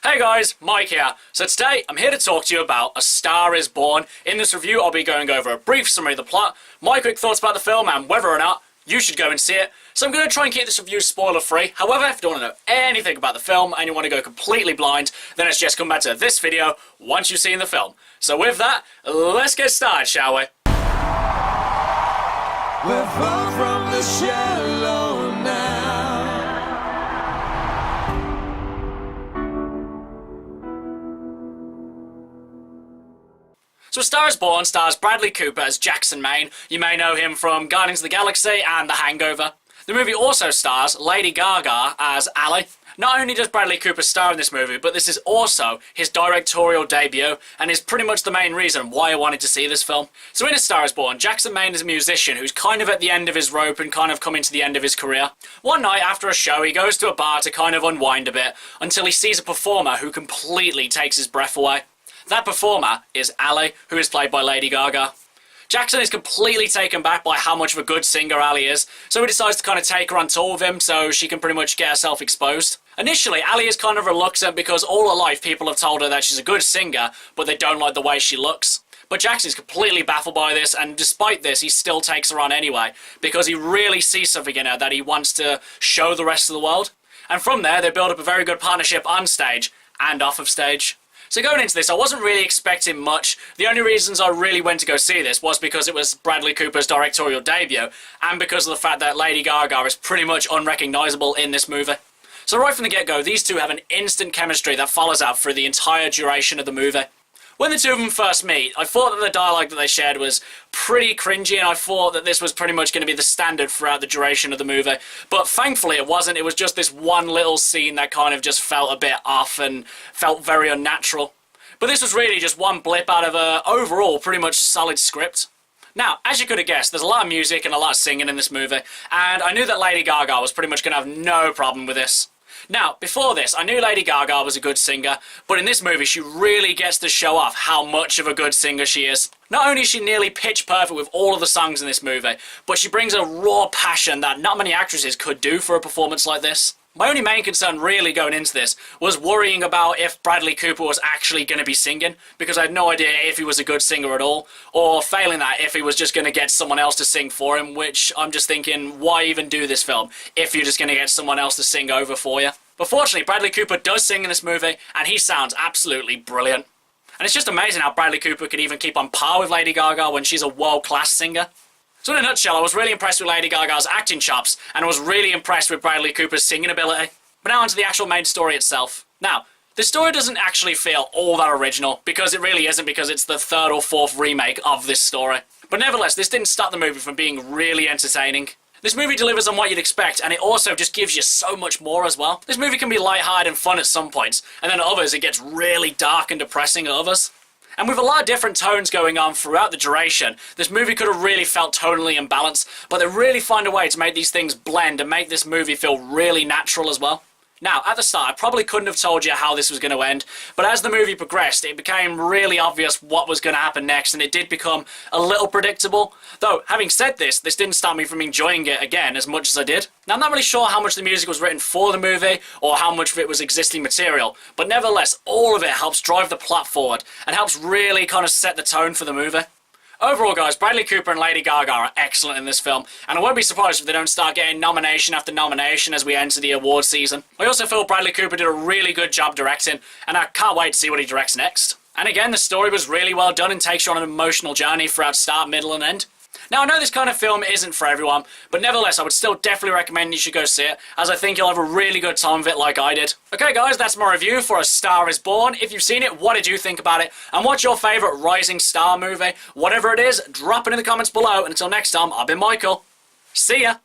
Hey guys, Mike here. So today, I'm here to talk to you about A Star Is Born. In this review, I'll be going over a brief summary of the plot, my quick thoughts about the film, and whether or not you should go and see it. So I'm going to try and keep this review spoiler-free. However, if you don't want to know anything about the film, and you want to go completely blind, then it's just come back to this video once you've seen the film. So with that, let's get started, shall we? We're far from the shallow now. So A Star Is Born stars Bradley Cooper as Jackson Maine. You may know him from Guardians of the Galaxy and The Hangover. The movie also stars Lady Gaga as Ally. Not only does Bradley Cooper star in this movie, but this is also his directorial debut, and is pretty much the main reason why I wanted to see this film. So in A Star Is Born, Jackson Maine is a musician who's kind of at the end of his rope and kind of coming to the end of his career. One night after a show, he goes to a bar to kind of unwind a bit, until he sees a performer who completely takes his breath away. That performer is Ally, who is played by Lady Gaga. Jackson is completely taken back by how much of a good singer Ally is, so he decides to kind of take her on tour with him so she can pretty much get herself exposed. Initially, Ally is kind of reluctant because all her life people have told her that she's a good singer, but they don't like the way she looks. But Jackson is completely baffled by this, and despite this, he still takes her on anyway, because he really sees something in her that he wants to show the rest of the world. And from there, they build up a very good partnership on stage and off of stage. So going into this, I wasn't really expecting much. The only reasons I really went to go see this was because it was Bradley Cooper's directorial debut, and because of the fact that Lady Gaga is pretty much unrecognisable in this movie. So right from the get-go, these two have an instant chemistry that follows out through the entire duration of the movie. When the two of them first meet, I thought that the dialogue that they shared was pretty cringy, and I thought that this was pretty much going to be the standard throughout the duration of the movie. But thankfully it wasn't. It was just this one little scene that kind of just felt a bit off and felt very unnatural. But this was really just one blip out of a overall pretty much solid script. Now, as you could have guessed, there's a lot of music and a lot of singing in this movie, and I knew that Lady Gaga was pretty much going to have no problem with this. Now, before this, I knew Lady Gaga was a good singer, but in this movie she really gets to show off how much of a good singer she is. Not only is she nearly pitch perfect with all of the songs in this movie, but she brings a raw passion that not many actresses could do for a performance like this. My only main concern really going into this was worrying about if Bradley Cooper was actually going to be singing, because I had no idea if he was a good singer at all, or failing that, if he was just going to get someone else to sing for him, which I'm just thinking, why even do this film if you're just going to get someone else to sing over for you? But fortunately, Bradley Cooper does sing in this movie, and he sounds absolutely brilliant. And it's just amazing how Bradley Cooper could even keep on par with Lady Gaga when she's a world-class singer. So in a nutshell, I was really impressed with Lady Gaga's acting chops, and I was really impressed with Bradley Cooper's singing ability. But now onto the actual main story itself. Now, the story doesn't actually feel all that original, because it really isn't, because it's the third or fourth remake of this story. But nevertheless, this didn't stop the movie from being really entertaining. This movie delivers on what you'd expect, and it also just gives you so much more as well. This movie can be lighthearted and fun at some points, and then at others it gets really dark and depressing at others. And with a lot of different tones going on throughout the duration, this movie could have really felt tonally imbalanced, but they really find a way to make these things blend and make this movie feel really natural as well. Now, at the start, I probably couldn't have told you how this was going to end, but as the movie progressed, it became really obvious what was going to happen next, and it did become a little predictable. Though, having said this didn't stop me from enjoying it again as much as I did. Now, I'm not really sure how much the music was written for the movie, or how much of it was existing material, but nevertheless, all of it helps drive the plot forward, and helps really kind of set the tone for the movie. Overall, guys, Bradley Cooper and Lady Gaga are excellent in this film, and I won't be surprised if they don't start getting nomination after nomination as we enter the award season. I also feel Bradley Cooper did a really good job directing, and I can't wait to see what he directs next. And again, the story was really well done and takes you on an emotional journey throughout start, middle, and end. Now, I know this kind of film isn't for everyone, but nevertheless, I would still definitely recommend you should go see it, as I think you'll have a really good time with it like I did. Okay guys, that's my review for A Star Is Born. If you've seen it, what did you think about it? And what's your favourite rising star movie? Whatever it is, drop it in the comments below, and until next time, I've been Michael. See ya!